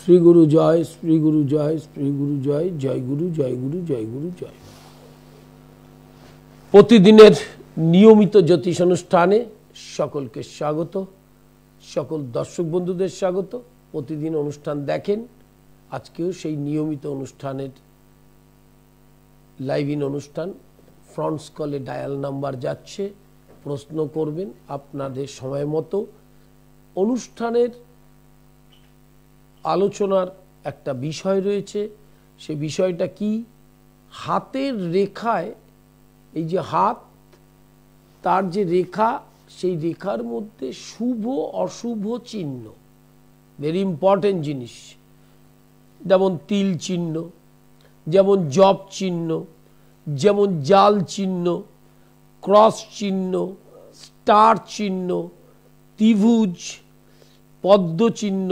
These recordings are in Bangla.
শ্রী গুরু জয়, শ্রী গুরু জয়, শ্রী গুরু জয়, জয় গুরু, জয় গুরু, জয় গুরু, জয়। প্রতিদিনের নিয়মিত জ্যোতিষ অনুষ্ঠানে সকলকে স্বাগত, সকল দর্শক বন্ধুদের স্বাগত। প্রতিদিন অনুষ্ঠান দেখেন, আজকেও সেই নিয়মিত অনুষ্ঠানের লাইভ ইন অনুষ্ঠান। ফ্রন্টস কলে ডায়াল নাম্বার যাচ্ছে, প্রশ্ন করবেন আপনাদের সময় মতো। অনুষ্ঠানের আলোচনার একটা বিষয় রয়েছে, সে বিষয়টা কি? হাতের রেখায়, এই যে হাত, তার যে রেখা, সেই রেখার মধ্যে শুভ অশুভ চিহ্ন, ভেরি ইম্পর্টেন্ট জিনিস। যেমন তিল চিহ্ন, যেমন জপ চিহ্ন, যেমন জাল চিহ্ন, ক্রস চিহ্ন, স্টার চিহ্ন, ত্রিভুজ, পদ্ম চিহ্ন,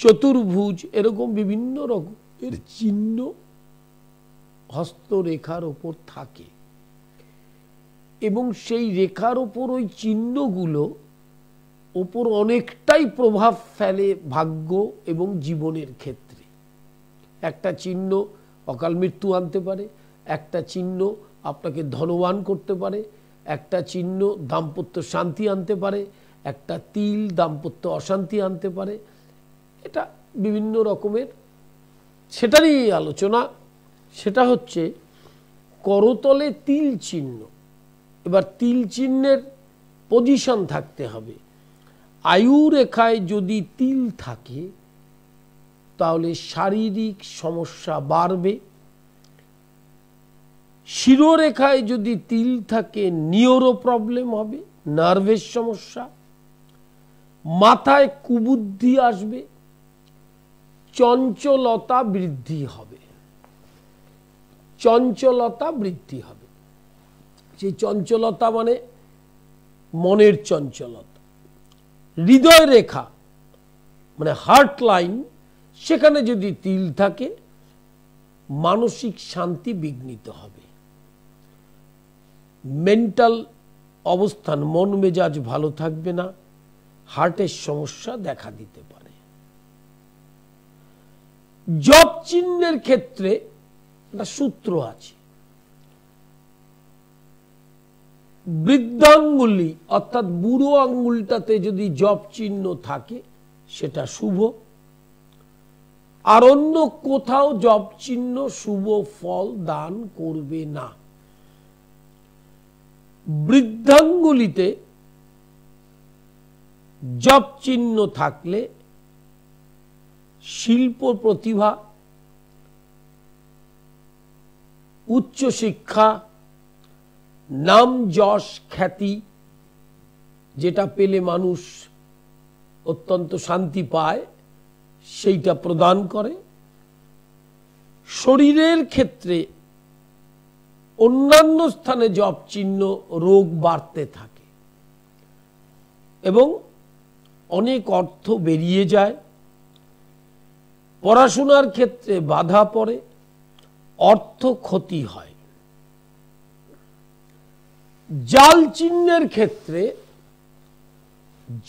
চতুর্ভুজ, এরকম বিভিন্ন রকমের চিহ্ন হস্তরেখার ওপর থাকে এবং সেই রেখার ওপর ওই চিহ্নগুলো ওপর অনেকটাই প্রভাব ফেলে ভাগ্য এবং জীবনের ক্ষেত্রে। একটা চিহ্ন অকাল মৃত্যু আনতে পারে, একটা চিহ্ন আপনাকে ধনবান করতে পারে, একটা চিহ্ন দাম্পত্য শান্তি আনতে পারে, একটা তিল দাম্পত্য অশান্তি আনতে পারে। এটা বিভিন্ন রকমের, সেটারই আলোচনা। সেটা হচ্ছে করতলে তিল চিহ্ন। এবার তিল চিহ্নের পজিশন থাকতে হবে। আয়ু রেখায় যদি তিল থাকে তাহলে শারীরিক সমস্যা বাড়বে। শিরোরেখায় যদি তিল থাকে নিউরো প্রবলেম হবে, নার্ভের সমস্যা, মাথায় কুবুদ্ধি আসবে, চঞ্চলতা বৃদ্ধি হবে। চঞ্চলতা বৃদ্ধি হবে, সেই চঞ্চলতা মানে মনের চঞ্চলতা। হৃদয় রেখা মানে হার্ট লাইন, সেখানে যদি তিল থাকে মানসিক শান্তি বিঘ্নিত হবে। মেন্টাল অবস্থান, মন মেজাজ ভালো থাকবে না, হার্টের সমস্যা দেখা দিতে পারে। জপ চিহ্নের ক্ষেত্রে একটা সূত্র আছে। বৃদ্ধাঙ্গুলি অর্থাৎ বুড়ো আঙ্গুলটাতে যদি জপ চিহ্ন থাকে সেটা শুভ, আর অন্য কোথাও জপ চিহ্ন শুভ ফল দান করবে না। বৃদ্ধাঙ্গুলিতে জপ চিহ্ন থাকলে শিল্প প্রতিভা, উচ্চ শিক্ষা, নাম যশ খ্যাতি, যেটা পেলে মানুষ অত্যন্ত শান্তি পায়, সেইটা প্রদান করে। শরীরের ক্ষেত্রে অন্যান্য স্থানে জপ চিহ্ন রোগ বাড়তে থাকে এবং অনেক অর্থ বেরিয়ে যায়। পড়াশোনার ক্ষেত্রে বাধা পড়ে, অর্থ ক্ষতি হয়। জাল চিহ্নের ক্ষেত্রে,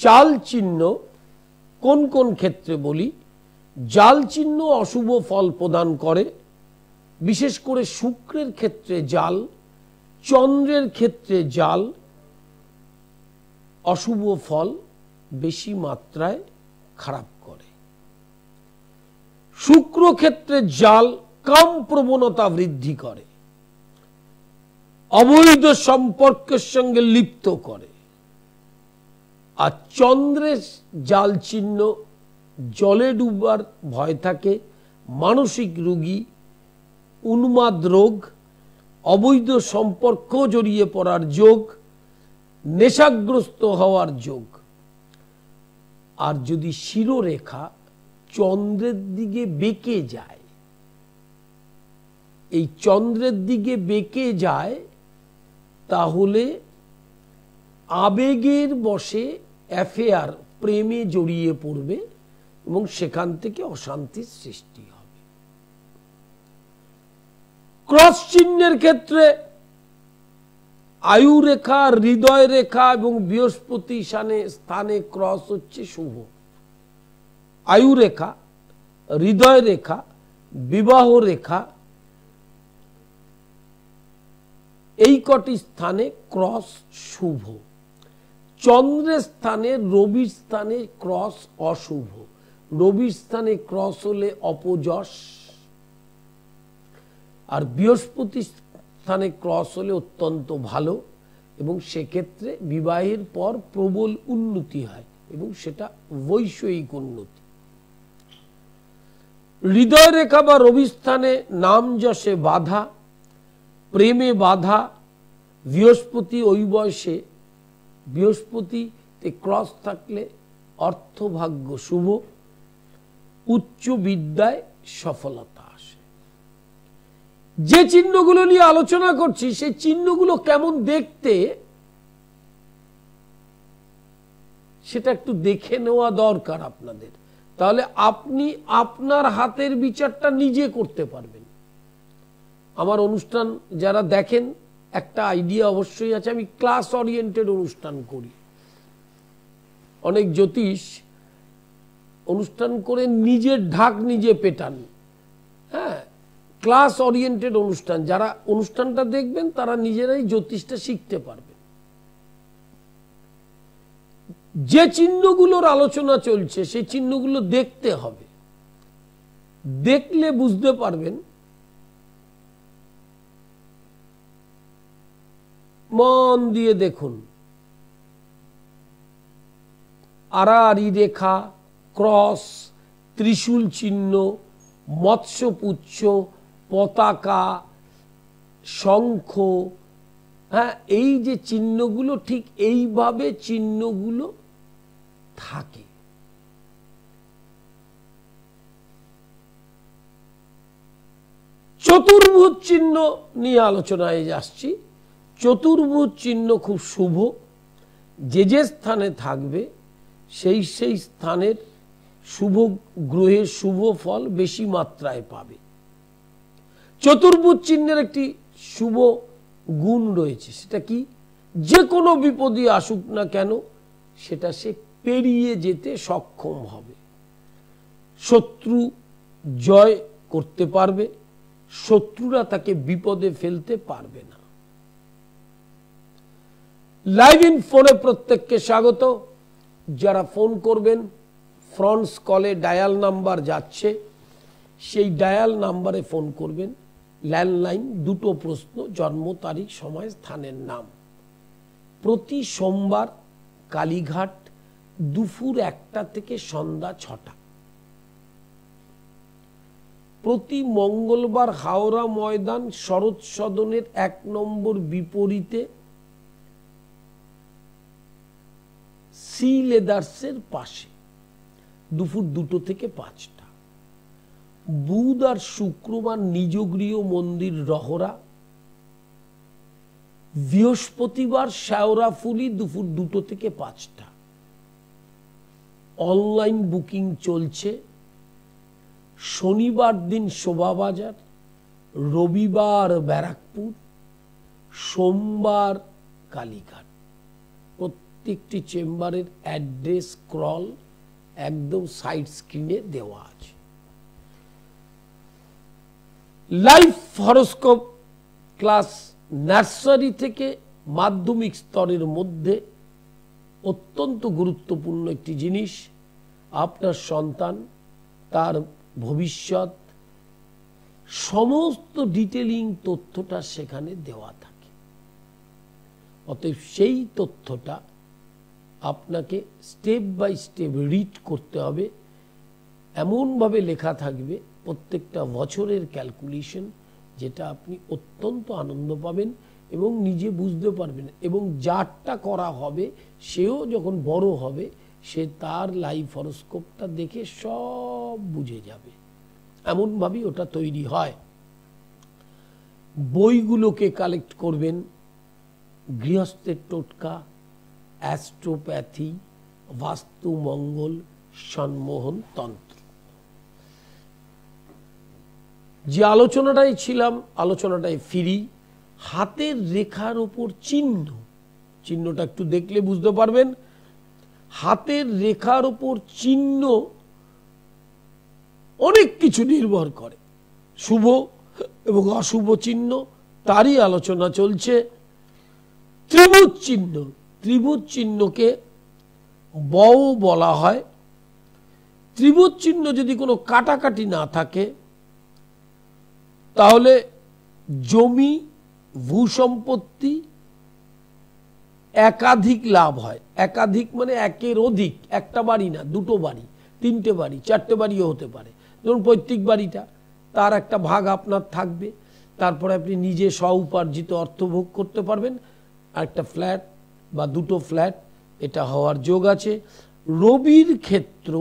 জাল চিহ্ন কোন কোন ক্ষেত্রে বলি? জাল চিহ্ন অশুভ ফল প্রদান করে, বিশেষ করে শুক্রের ক্ষেত্রে জাল, চন্দ্রের ক্ষেত্রে জাল অশুভ ফল বেশি মাত্রায় খারাপ করে। শুক্র ক্ষেত্রে জাল কাম প্রবণতা বৃদ্ধি করে, অবৈধ সম্পর্কের সঙ্গে লিপ্ত করে। আর চন্দ্রের জাল চিহ্ন জলে ডুববার ভয় থাকে, মানসিক রোগী, উন্মাদ রোগ, অবৈধ সম্পর্ক জড়িয়ে পড়ার যোগ, নেশাগ্রস্ত হওয়ার যোগ। আর যদি শিরোরেখা চন্দ্রের দিকে বেঁকে যায়, এই চন্দ্রের দিকে বেঁকে যায়, তাহলে আবেগের বশে অ্যাফেয়ার, প্রেমে জড়িয়ে পড়বে এবং সেখান থেকে অশান্তির সৃষ্টি হবে। ক্রস চিহ্নের ক্ষেত্রে আয়ু রেখা, হৃদয় রেখা এবং বৃহস্পতি স্থানে ক্রস হচ্ছে শুভ। আয়ু রেখা হৃদয় রেখা, বিবাহ রেখা, এই কটি স্থানে ক্রস শুভ। চন্দ্রের স্থানে, রবির স্থানে ক্রস অশুভ। রবির স্থানে ক্রস হলে অপযশ, আর বৃহস্পতির স্থানে ক্রস হলে অত্যন্ত ভালো, এবং সেক্ষেত্রে বিবাহের পর প্রবল উন্নতি হয় এবং সেটা বৈষয়িক উন্নতি। হৃদয় রেখা বা রবি স্থানে নাম যশে বাধা, প্রেমে বাধা, বৃহস্পতি ওই বয়সে, বৃহস্পতিতে ক্রস থাকলে অর্থভাগ্য শুভ, উচ্চ বিদ্যায় সফলতা আসে। যে চিহ্নগুলো নিয়ে আলোচনা করছি সেই চিহ্নগুলো কেমন দেখতে সেটা একটু দেখে নেওয়া দরকার আপনাদের, তাহলে আপনি আপনার হাতের বিচারটা নিজে করতে পারবেন। আমার অনুষ্ঠান যারা দেখেন একটা আইডিয়া অবশ্যই আছে, আমি ক্লাস ওরিয়েন্টেড অনুষ্ঠান করি। অনেক জ্যোতিষ অনুষ্ঠান করে নিজের ঢাক নিজে পেটান। হ্যাঁ, ক্লাস ওরিয়েন্টেড অনুষ্ঠান, যারা অনুষ্ঠানটা দেখবেন তারা নিজেরাই জ্যোতিষটা শিখতে পারবেন। যে চিহ্নগুলোর আলোচনা চলছে সেই চিহ্নগুলো দেখতে হবে, দেখলে বুঝতে পারবেন। মন দিয়ে দেখুন, আড়াআড়ি রেখা, ক্রস, ত্রিশূল চিহ্ন, মৎস্যপুচ্ছ, পতাকা, শঙ্খ, হ্যাঁ, এই যে চিহ্নগুলো ঠিক এইভাবে চিহ্নগুলো থাকে। চতুর্ভুজ চিহ্ন নিয়ে আলোচনায় আসছি। চতুর্ভুজ চিহ্ন খুব শুভ, যে যে স্থানে থাকবে সেই সেই স্থানের শুভ গ্রহের শুভ ফল বেশি মাত্রায় পাবে। চতুর্ভুজ চিহ্নের একটি শুভ গুণ রয়েছে, সেটা কি? যে কোনো বিপদই আসুক না কেন সেটা সে পেরিয়ে যেতে সক্ষম হবে, শত্রু জয় করতে পারবে, শত্রুরা তাকে বিপদে ফেলতে পারবে না। লাইভ ইন ফোনে প্রত্যেককে স্বাগত। যারা ফোন করবেন ফ্রন্টস কলে ডায়াল নাম্বার যাচ্ছে, সেই ডায়াল নাম্বারে ফোন করবেন। ল্যান্ডলাইন, দুটো প্রশ্ন, জন্ম তারিখ, সময়, স্থানের নাম। প্রতি সোমবার কালীঘাট দুপুর 1টা থেকে সন্ধ্যা 6টা। প্রতি মঙ্গলবার হাওড়া ময়দান শরৎ সদনের 1 নম্বর বিপরীতে সি লেদার্সের পাশে দুপুর 2টো থেকে 5টা। বুধ আর শুক্রবার নিজগৃহ মন্দির রহরা, বৃহস্পতিবার শেওড়াফুলি দুপুর 2টো থেকে 5টা। অনলাইন বুকিং চলছে। শনিবার দিন শোভাবাজার, রবিবার ব্যারাকপুর, সোমবার কালীঘাট। প্রত্যেকটি চেম্বারের অ্যাড্রেস স্ক্রল একদম সাইড স্ক্রিনে দেওয়া আছে। লাইভ হরোস্কোপ ক্লাস নার্সারি থেকে মাধ্যমিক স্তরের মধ্যে অত্যন্ত গুরুত্বপূর্ণ একটি জিনিস। আপনার সন্তান, তার ভবিষ্যৎ, সমস্ত ডিটেলিং তথ্যটা সেখানে দেওয়া থাকে। অতএব সেই তথ্যটা আপনাকে স্টেপ বাই স্টেপ রিড করতে হবে। এমনভাবে লেখা থাকবে প্রত্যেকটা বছরের ক্যালকুলেশন, যেটা আপনি অত্যন্ত আনন্দ পাবেন এবং নিজে বুঝতে পারবেন, এবং যারটা করা হবে সেও যখন বড় হবে সে তার লাইভ হরোস্কোপটা দেখে সব বুঝে যাবে। এমনভাবেই ওটা তৈরি হয়। বইগুলোকে কালেক্ট করবেন। গৃহস্থের টোটকা, অ্যাস্ট্রোপ্যাথি, বাস্তু মঙ্গল, সম্মোহন তন্ত্র। যে আলোচনাটাই ছিলাম, আলোচনাটাই ফিরি। হাতের রেখার ওপর চিহ্ন, চিহ্নটা একটু দেখলে বুঝতে পারবেন। হাতের রেখার ওপর চিহ্ন অনেক কিছু নির্ভর করে। শুভ এবং অশুভ চিহ্ন তারই আলোচনা চলছে। ত্রিভুজ চিহ্ন, ত্রিভুজ চিহ্নকে বও বলা হয়। ত্রিভুজ চিহ্ন যদি কোনো কাটাকাটি না থাকে তাহলে জমি, ভূসম্পত্তি একাধিক লাভ হয়। একাধিক মানে একের অধিক, একটা বাড়ি না, দুটো বাড়ি, তিনটে বাড়ি, চারটে বাড়িও হতে পারে। ধরুন পৈতৃক বাড়িটা, তার একটা ভাগ আপনার থাকবে, তারপরে আপনি নিজে স্ব উপার্জিত অর্থ ভোগ করতে পারবেন। আর একটা ফ্ল্যাট বা দুটো ফ্ল্যাট, এটা হওয়ার যোগ আছে। রবির ক্ষেত্র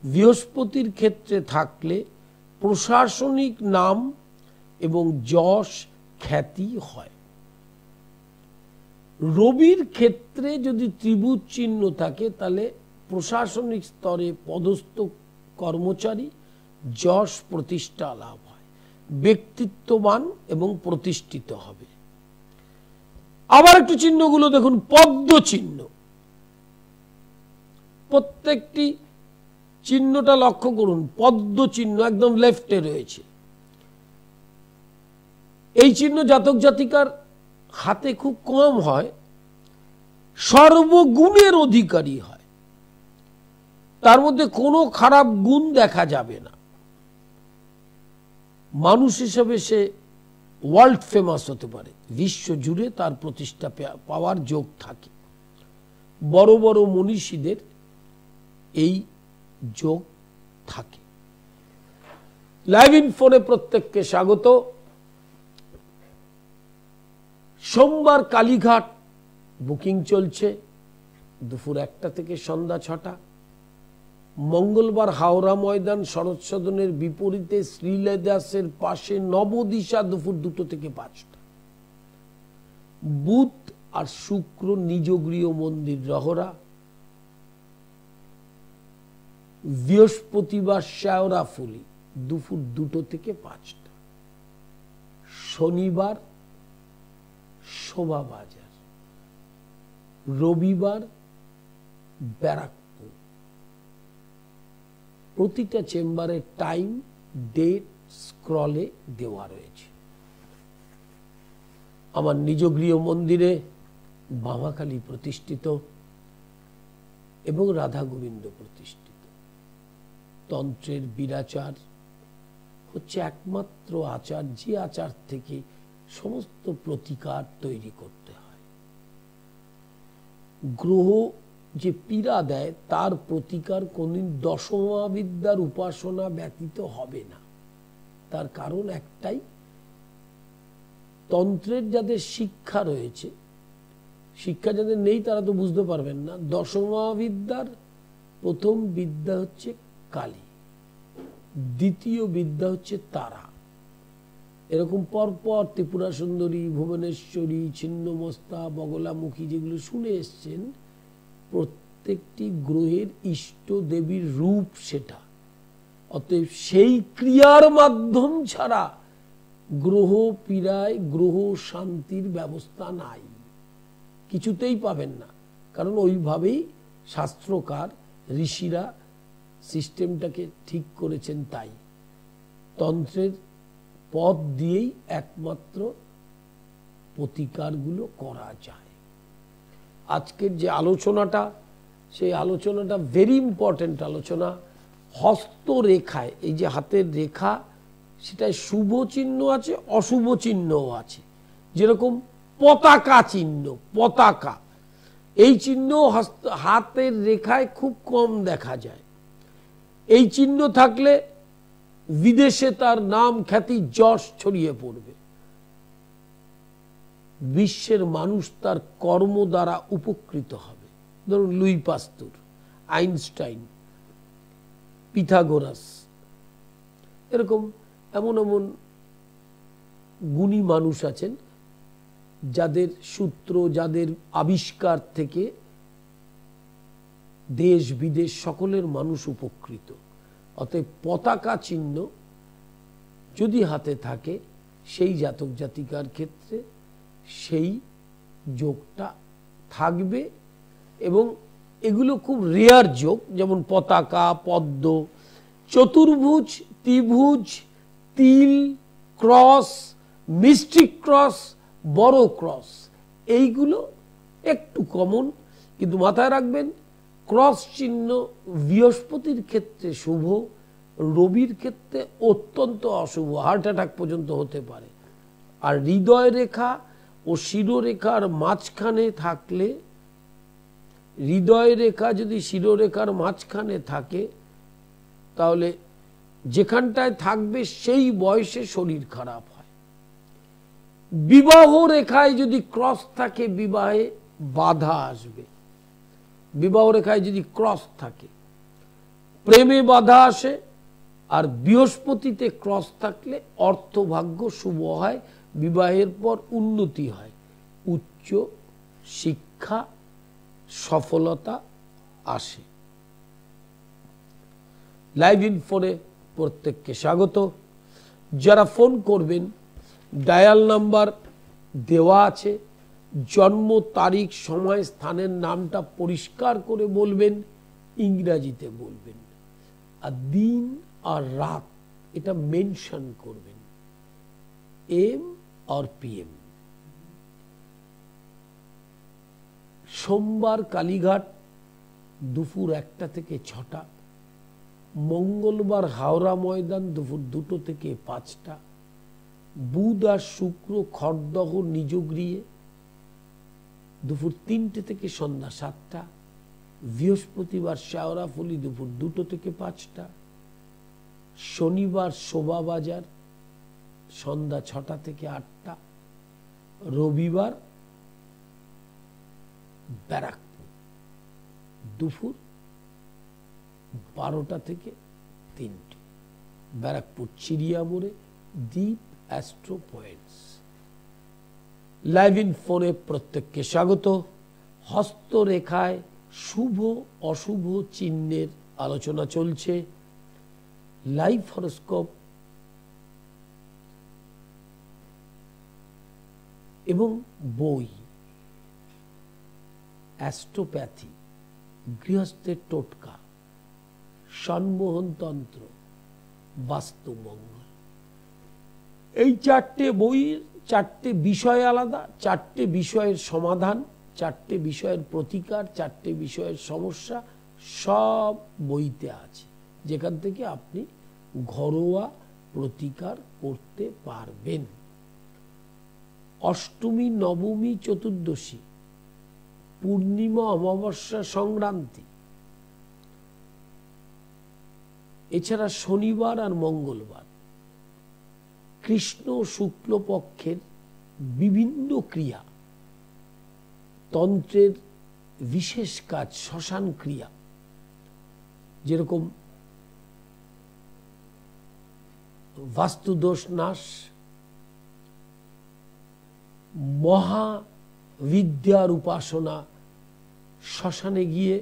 বৃহস্পতির ক্ষেত্রে থাকলে প্রশাসনিক নাম এবং যশ খ্যাতি হয়। রবির ক্ষেত্রে যদি ত্রিভুজ চিহ্ন থাকে তাহলে প্রশাসনিক স্তরে পদস্থ কর্মচারী যশ প্রতিষ্ঠা লাভ হয়, ব্যক্তিত্ববান এবং প্রতিষ্ঠিত হবে। আবার একটু চিহ্নগুলো দেখুন। পদ্ম চিহ্ন, প্রত্যেকটি চিহ্নটা লক্ষ্য করুন। পদ্ম চিহ্ন একদম লেফটে রয়েছে। এই চিহ্ন জাতক জাতিকার হাতে খুব কম হয়, সর্বগুণের অধিকারী হয়, তার মধ্যে কোনো খারাপ গুণ দেখা যাবে না। মানুষ হিসেবে সে ওয়ার্ল্ড ফেমাস হতে পারে, বিশ্ব জুড়ে তার প্রতিষ্ঠা পাওয়ার যোগ থাকে। বড় বড় মনীষীদের এই যোগ থাকে। লাইভ ইনফোনে প্রত্যেককে স্বাগত। সোমবার কালীঘাট বুকিং চলছে দুপুর 1টা থেকে সন্ধ্যা 6টা। মঙ্গলবার হাওড়া ময়দান শরৎ সদনের বিপরীতে শ্রীলেদাসের পাশে নবদিশা দুপুর 2টো থেকে 5টা। বুধ আর শুক্র নিজ গৃহ মন্দির রহরা। বৃহস্পতিবার শেওড়াফুলি দুপুর 2টো থেকে 5টা। শনিবার শোভাবাজার, রবিবার ব্যারাকপুর। প্রতিটা চেম্বারের টাইম, ডেট স্ক্রলে দেওয়া রয়েছে। আমার নিজ গৃহ মন্দিরে বামাকালী প্রতিষ্ঠিত এবং রাধা গোবিন্দ প্রতিষ্ঠিত। তন্ত্রের বীরাচার হচ্ছে একমাত্র আচার, যে আচার থেকে সমস্ত প্রতিকার তৈরি করতে হয়। গ্রহ যে পীড়া দেয় তার প্রতিকার কোনদিন দশমহাবিদ্যার উপাসনা ব্যতীত হবে না। তার কারণ একটাই, তন্ত্রের যাদের শিক্ষা রয়েছে, শিক্ষা যাদের নেই তারা তো বুঝতে পারবেন না। দশমহাবিদ্যার প্রথম বিদ্যা হচ্ছে কালী, দ্বিতীয় বিদ্যা হচ্ছে তারা। এরকম পরপর ত্রিপুরা সুন্দরী, ভুবনেশ্বরী, ছিন্নমস্তা, বগলামুখী যেগুলো শুনে এসছেন, প্রত্যেকটি গ্রহের ইষ্ট দেবীর রূপ সেটা। অতএব সেই ক্রিয়ার মাধ্যম ছাড়া গ্রহ পীড়ায়, গ্রহ শান্তির ব্যবস্থা নাই, কিছুতেই পাবেন না। কারণ ওইভাবেই শাস্ত্রকার ঋষিরা সিস্টেমটাকে ঠিক করেছেন। তাই তন্ত্রের পথ দিয়েই একমাত্র প্রতিকারগুলো করা যায়। আজকের যে আলোচনাটা, সেই আলোচনাটা ভেরি ইম্পর্টেন্ট আলোচনা। হস্তরেখায়, এই যে হাতের রেখা, সেটায় শুভ চিহ্ন আছে, অশুভ চিহ্নও আছে। যেরকম পতাকা চিহ্ন, পতাকা, এই চিহ্ন হাতের রেখায় খুব কম দেখা যায়। এই চিহ্ন থাকলে বিদেশে তার নাম, খ্যাতি, যশ ছড়িয়ে পড়বে। বিশ্বের মানুষ তার কর্ম দ্বারা উপকৃত হবে। ধরুন লুই পাস্তুর, আইনস্টাইন, পিথাগোরাস, এরকম এমন এমন গুণী মানুষ আছেন যাদের সূত্র, যাদের আবিষ্কার থেকে দেশ বিদেশ সকলের মানুষ উপকৃত। অতএব পতাকা চিহ্ন যদি হাতে থাকে, সেই জাতক জাতিকার ক্ষেত্রে সেই যোগটা থাকবে। এবং এগুলো খুব রেয়ার যোগ, যেমন পতাকা, পদ্ম, চতুর্ভুজ, ত্রিভুজ, তিল, ক্রস, মিস্টিক ক্রস, বড় ক্রস, এইগুলো একটু কমন, কিন্তু মাথায় রাখবেন ক্রস চিহ্ন বৃহস্পতির ক্ষেত্রে শুভ, রবির ক্ষেত্রে অত্যন্ত অশুভ, হার্ট অ্যাটাক পর্যন্ত হতে পারে। আর হৃদয় রেখা ও শিরোরেখার মাঝখানে থাকলে, হৃদয় রেখা যদি শিরোরেখার মাঝখানে থাকে তাহলে যেখানটায় থাকবে সেই বয়সে শরীর খারাপ হয়। বিবাহ রেখায় যদি ক্রস থাকে বিবাহে বাধা আসবে। বিবাহ রেখায় যদি ক্রস থাকে প্রেমে বাধা আসে। আর বৃহস্পতিতে ক্রস থাকলে অর্থভাগ্য শুভ হয়, বিবাহের পর উন্নতি হয়, উচ্চ শিক্ষা সফলতা আসে। লাইভ ইনফোনে প্রত্যেককে স্বাগত। যারা ফোন করবেন ডায়াল নাম্বার দেওয়া আছে, জন্ম তারিখ সময় স্থানের নামটা পরিষ্কার করে বলবেন, ইংরাজিতে বলবেন, আর দিন আর রাত এটা মেনশন করবেন, এম আর পিএম। সোমবার কালীঘাট দুপুর 1টা থেকে 6টা, মঙ্গলবার হাওড়া ময়দান দুপুর 2টো থেকে 5টা, বুধ আর শুক্র খড়দহ নিজগৃহে দুপুর 3টে থেকে সন্ধ্যা 7টা, বৃহস্পতিবার শেওড়াফুলি দুপুর 2টো থেকে 5টা, শনিবার শোভাবাজার সন্ধ্যা 6টা থেকে 8টা, রবিবার ব্যারাকপুর দুপুর 12টা থেকে 3টে, ব্যারাকপুর চিড়িয়া মোড়ে দ্বীপ অ্যাস্ট্রো পয়েন্টস। লাইভ ইন ফোনে প্রত্যেককে স্বাগত। হস্তরেখায় শুভ অশুভ চিহ্নের আলোচনা চলছে। লাইভ হরোস্কোপ এবং বই, অ্যাস্ট্রোপ্যাথি, গৃহস্থের টোটকা, সম্মোহন তন্ত্র, বাস্তুমঙ্গল, এই 4টে বইয়ের 4টে বিষয় আলাদা, 4টে বিষয়ের সমাধান, 4টে বিষয়ের প্রতিকার, 4টে বিষয়ের সমস্যা সব বইতে আছে, যেখান থেকে আপনি ঘরোয়া প্রতিকার করতে পারবেন। অষ্টমী, নবমী, চতুর্দশী, পূর্ণিমা, অমাবস্যা, সংক্রান্তি, এছাড়া শনিবার আর মঙ্গলবার, কৃষ্ণ শুক্লপক্ষের বিভিন্ন ক্রিয়া, তন্ত্রের বিশেষ কাজ, শ্মশান ক্রিয়া, যেরকম বাস্তুদোষ নাশ, মহাবিদ্যার উপাসনা, শ্মশানে গিয়ে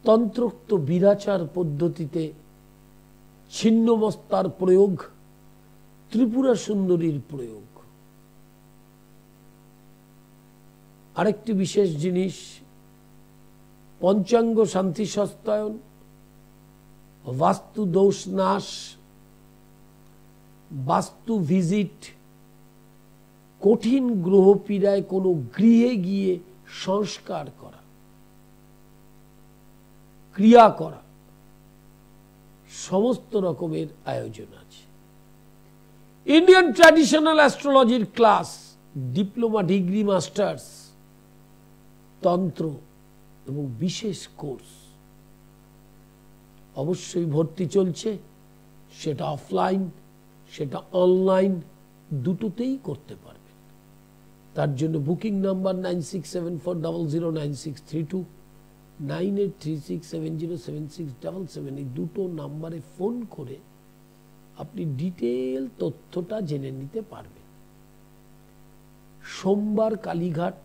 তন্ত্রোক্ত বিরাচার পদ্ধতিতে ছিন্নমস্তার প্রয়োগ, ত্রিপুরা সুন্দরীর প্রয়োগ। আরেকটি বিশেষ জিনিস, পঞ্চাঙ্গ শান্তি সস্তায়ন, বাস্তু দোষ নাশ, বাস্তু ভিজিট, কঠিন গ্রহ পীড়ায় কোনো গৃহে গিয়ে সংস্কার করা, ক্রিয়া করা, সমস্ত রকমের আয়োজন আছে। ইন্ডিয়ান ট্র্যাডিশনাল অ্যাস্ট্রোলজির ক্লাস, ডিপ্লোমা, ডিগ্রি, মাস্টার্স, তন্ত্র এবং বিশেষ কোর্স অবশ্যই ভর্তি চলছে, সেটা অফলাইন সেটা অনলাইন দুটোতেই করতে পারবেন। তার জন্য বুকিং নাম্বার 9674009632, 9836707677, এই দুটো নাম্বারে ফোন করে আপনি ডিটেল তথ্যটা জেনে নিতে পারবেন। সোমবার কালীঘাট,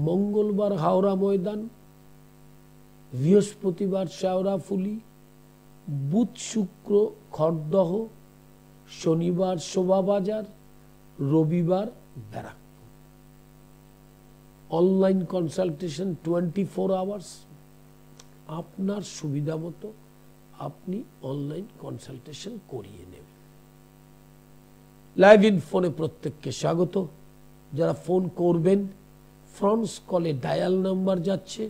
মঙ্গলবার হাওড়া ময়দান, বৃহস্পতিবার শেওড়াফুলি, বুধ শুক্র খড়দহ, শনিবার শোভাবাজার, রবিবার ব্যারাকপুর। অনলাইন কনসালটেশন 24 আওয়ার্স, আপনার সুবিধা মতো আপনি অনলাইন কনসালটেশন করিয়ে নেবেন। লাইভ ইন ফোনে প্রত্যেককে স্বাগত। যারা ফোন করবেন, ফ্রন্টস কলে ডায়াল নাম্বার যাচ্ছে,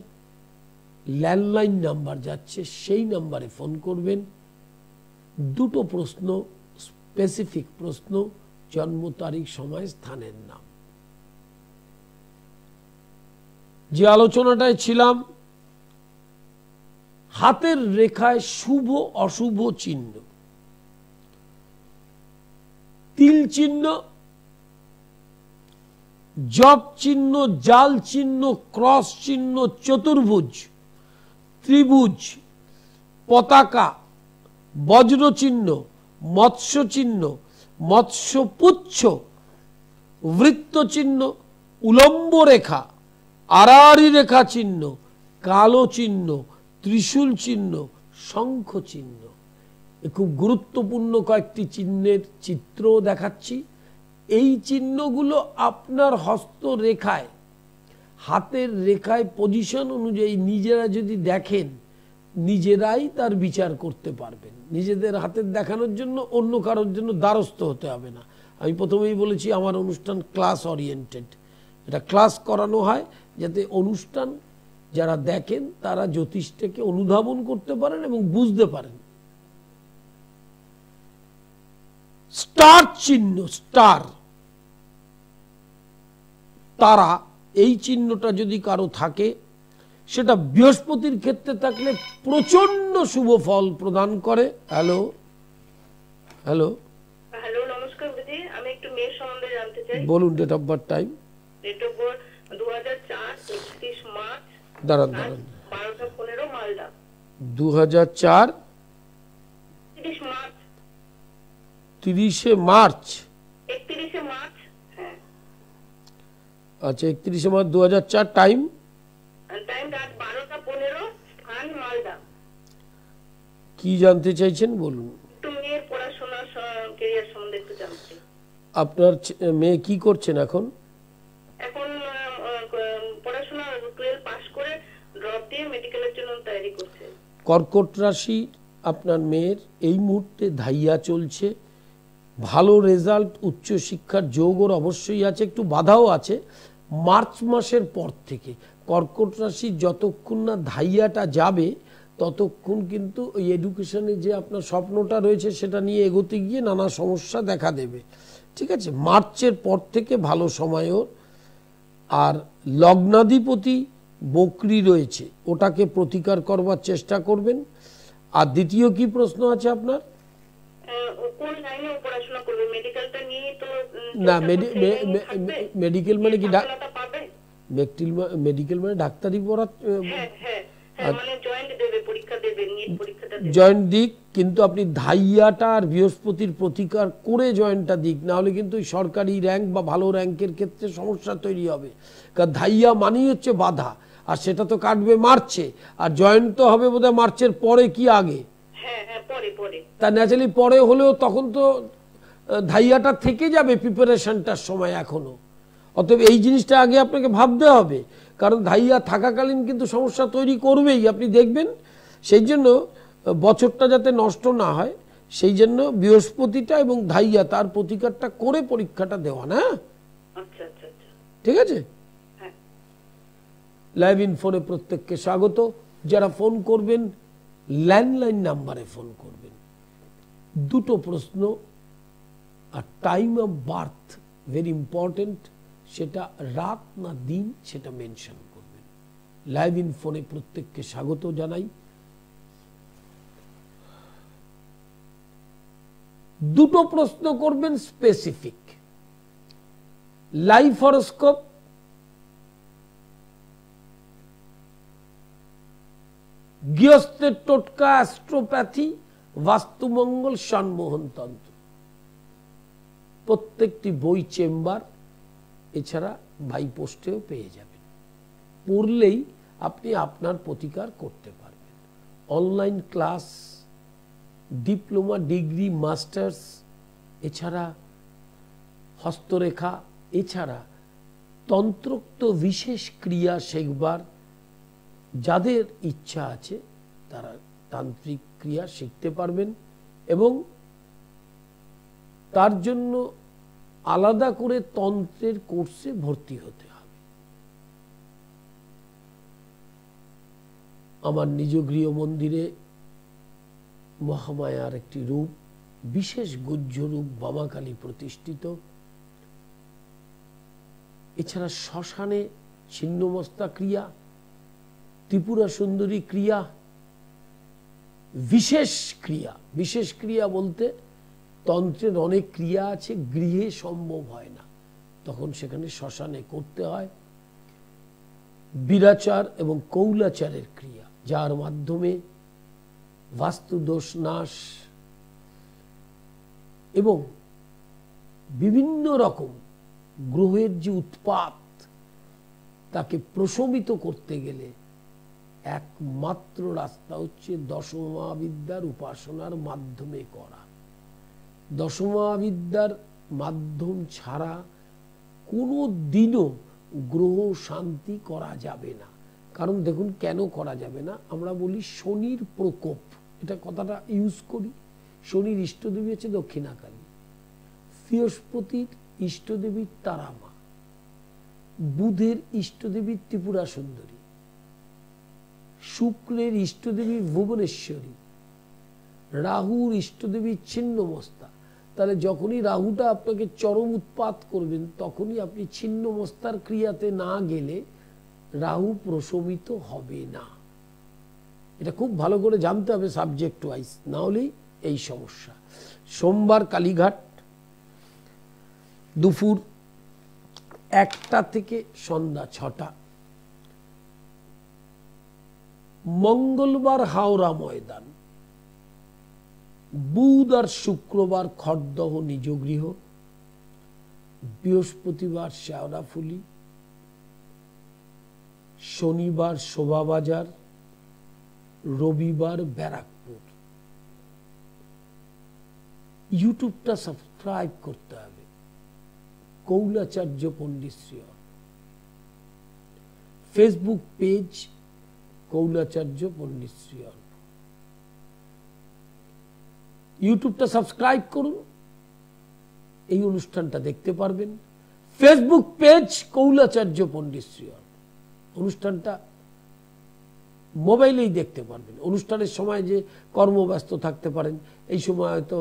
ল্যান্ডলাইন নাম্বার যাচ্ছে, সেই নাম্বারে ফোন করবেন। দুটো প্রশ্ন, স্পেসিফিক প্রশ্ন, জন্ম তারিখ, সময়, স্থানের নাম। যে আলোচনাটায় ছিলাম, হাতের রেখায় শুভ অশুভ চিহ্ন, তিল চিহ্ন, জপ চিহ্ন, জাল চিহ্ন, ক্রস চিহ্ন, চতুর্ভুজ, ত্রিভুজ, পতাকা, বজ্র চিহ্ন, মৎস্য চিহ্ন, মৎস্যপুচ্ছ, বৃত্ত চিহ্ন, উলম্ব রেখা, আড়াআড়ি রেখা চিহ্ন, কালো চিহ্ন, ত্রিশূল চিহ্ন, শঙ্খ চিহ্ন। খুব গুরুত্বপূর্ণ কয়েকটি চিহ্নের চিত্র দেখাচ্ছি। এই চিহ্নগুলো আপনার হস্তরেখায়, হাতের রেখায় পজিশন অনুযায়ী নিজেরা যদি দেখেন, নিজেরাই তার বিচার করতে পারবেন। নিজেদের হাতের দেখানোর জন্য অন্য কারোর জন্য দ্বারস্থ হতে হবে না। আমি প্রথমেই বলেছি আমার অনুষ্ঠান ক্লাস ওরিয়েন্টেড। এটা ক্লাস করানো হয় যাতে অনুষ্ঠান যারা দেখেন তারা জ্যোতিষটাকে অনুধাবন করতে পারেন এবং বুঝতে পারেন। স্টার চিহ্ন, স্টার, তারা, এই চিহ্নটা যদি কারো থাকে, সেটা বৃহস্পতির ক্ষেত্রে থাকলে প্রচন্ড শুভ ফল প্রদান করে। হ্যালো হ্যালো হ্যালো, নমস্কার দিদি। আমি একটু মেয়ের সম্বন্ধে জানতে চাই। বলুন date of birth, time. Date of birth 2004, 31 March. দাঁড়ান 12:15 মালদা। 2004, 30 মার্চ। 30 মার্চ। 31 মার্চ, হ্যাঁ। আচ্ছা, 31 মার্চ 2004, টাইম। টাইম রাত 12:15, স্থান মালদা। কি জানতে চাইছেন বলুন। একটু মেয়ের পড়াশোনা, ক্যারিয়ার সম্বন্ধে একটু জানতে। আপনার মেয়ে কি করছেন এখন? এখন পড়াশোনা 12 পাস করে ড্রপ দিয়ে মেডিকেলের জন্য তৈরি করছে। কর্কট রাশি আপনার মেয়ের এই মুহূর্তে ধাইয়া চলছে। ভালো রেজাল্ট, উচ্চশিক্ষার যোগও অবশ্যই আছে, একটু বাধাও আছে। মার্চ মাসের পর থেকে কর্কট রাশি যতক্ষণ না ধাইয়াটা যাবে ততক্ষণ কিন্তু ওই এডুকেশনে যে আপনার স্বপ্নটা রয়েছে সেটা নিয়ে এগোতে গিয়ে নানা সমস্যা দেখা দেবে। ঠিক আছে, মার্চের পর থেকে ভালো সময় ওর। আর লগ্নাধিপতি বকরি রয়েছে, ওটাকে প্রতিকার করবার চেষ্টা করবেন। আর দ্বিতীয় কি প্রশ্ন আছে আপনার? কোন লাইনে পড়াশোনা করবে? মেডিকেলটা নিয়ে তো না, মেডিকেল মানে কি? পাবে মেডিকেল মানে ডাক্তারি পড়া? হ্যাঁ হ্যাঁ, মানে জয়েন্ট দেবে, পরীক্ষা দেবে, নিট পরীক্ষাটা দেবে। জয়েন্ট দিক, কিন্তু আপনি ধাইয়াটা আর বৃহস্পতির প্রতিকার করে জয়েন্টটা দিক, না হলে কিন্তু সরকারি র্যাঙ্ক বা ভালো র্যাঙ্কের ক্ষেত্রে সমস্যা তৈরি হবে। কারণ ধাইয়া মানেই হচ্ছে বাধা, আর সেটা তো কাটবে মার্চে, আর জয়েন্ট তো হবে বোধহয় মার্চের পরে কি আগে? হ্যাঁ হ্যাঁ, পরে পরে। তা ন্যাচারালি পরে হলেও তখন তো ধাইয়াটা থেকে যাবে প্রিপারেশনটার সময় এখনো। অতএব এই জিনিসটা আগে আপনাকে ভাবতে হবে, কারণ ধাইয়া থাকাকালীন কিন্তু সমস্যা তৈরি করবেই, আপনি দেখবেন। সেই জন্য বছরটা যাতে নষ্ট না হয় সেই জন্য বৃহস্পতিটা এবং ধাইয়া তার প্রতিকারটা করে পরীক্ষাটা দেওয়া। না, আচ্ছা আচ্ছা আচ্ছা, ঠিক আছে। হ্যাঁ। লাইভ ইন ফোনে প্রত্যেককে স্বাগত। যারা ফোন করবেন ল্যান্ডলাইন নাম্বারে ফোন করবেন। দুটো প্রশ্ন আর time of birth very important, সেটা রাত না দিন সেটা মেনশন করবেন। লাইভ ইন ফোনে প্রত্যেককে স্বাগত জানাই। দুটো প্রশ্ন করবেন স্পেসিফিক। লাইফ হরোস্কোপ, গৃহস্থের টোটকা, অ্যাস্ট্রোপ্যাথি, বাস্তুমঙ্গল, সম্মোহন তন্ত্র, প্রত্যেকটি বই চেম্বার, এছাড়া বাই পোস্টেও পেয়ে যাবেন। পড়লেই আপনি আপনার প্রতিকার করতে পারবেন। Online class, diploma, degree, masters, এছাড়া হস্তরেখা, এছাড়া তন্ত্রোক্ত বিশেষ ক্রিয়া শেখবার যাদের ইচ্ছা আছে তারা তান্ত্রিক ক্রিয়া শিখতে পারবেন এবং তার জন্য আলাদা করে তন্ত্রের কোর্সে ভর্তি হতে হবে। আমার নিজ গৃহ মন্দিরে মহামায়ার একটি রূপ, বিশেষ গুহ্য রূপ বামাকালী প্রতিষ্ঠিত। এছাড়া শ্মশানে ছিন্নমস্তা ক্রিয়া, ত্রিপুরা সুন্দরী ক্রিয়া, বিশেষ ক্রিয়া বলতে তন্ত্রের অনেক ক্রিয়া আছে গৃহে সম্ভব হয় না, তখন সেখানে শ্মশানে করতে হয়। বীরাচার এবং কৌলাচারের ক্রিয়া, যার মাধ্যমে বাস্তু দোষ নাশ এবং বিভিন্ন রকম গ্রহের যে উৎপাত তাকে প্রশমিত করতে গেলে একমাত্র রাস্তা হচ্ছে দশমহাবিদ্যার উপাসনার মাধ্যমে করা। দশমহাবিদ্যার মাধ্যম ছাড়া কোনো দিনও গ্রহ শান্তি করা যাবে না। কারণ দেখুন কেন করা যাবে না, আমরা বলি শনির প্রকোপ, এটা কথাটা ইউজ করি। শনির ইষ্টদেবী হচ্ছে দক্ষিণাকালী, বৃহস্পতির ইষ্টদেবী তারামা, বুধের ইষ্টদেবী ত্রিপুরা সুন্দরী, শুক্রের ইষ্টদেবী ভুবনেশ্বরী, রাহুর ইষ্টদেবী ছিন্নমস্তা। তাহলে যখনই রাহুটা আপনাকে চরম উৎপাত করবেন তখনই আপনি ছিন্নমস্তার ক্রিয়াতে না গেলে রাহু প্রশমিত হবে না। এটা খুব ভালো করে জানতে হবে সাবজেক্ট ওয়াইজ, না হলেই এই সমস্যা। সোমবার কালীঘাট দুপুর 1টা থেকে সন্ধ্যা 6টা, মঙ্গলবার হাওড়া ময়দান, বুধ আর শুক্রবার খড়দহ নিজ গৃহ, বৃহস্পতিবার শেওড়াফুলি, শনিবার শোভাবাজার, রবিবার ব্যারাকপুর। ইউটিউবটা সাবস্ক্রাইব করতে হবে, কৌলাচার্য পণ্ডিত শ্রী। ফেসবুক পেজ কৌলাচার্য পণ্ডিত শ্রী। ইউটিউবটা সাবস্ক্রাইব করুন, এই অনুষ্ঠানটা দেখতে পারবেন। ফেসবুক পেজ কৌলাচার্য পণ্ডিত শ্রী, অনুষ্ঠানটা মোবাইলেই দেখতে পারবেন। অনুষ্ঠানের সময় যে কর্মব্যস্ত থাকতে পারেন, এই সময় হয়তো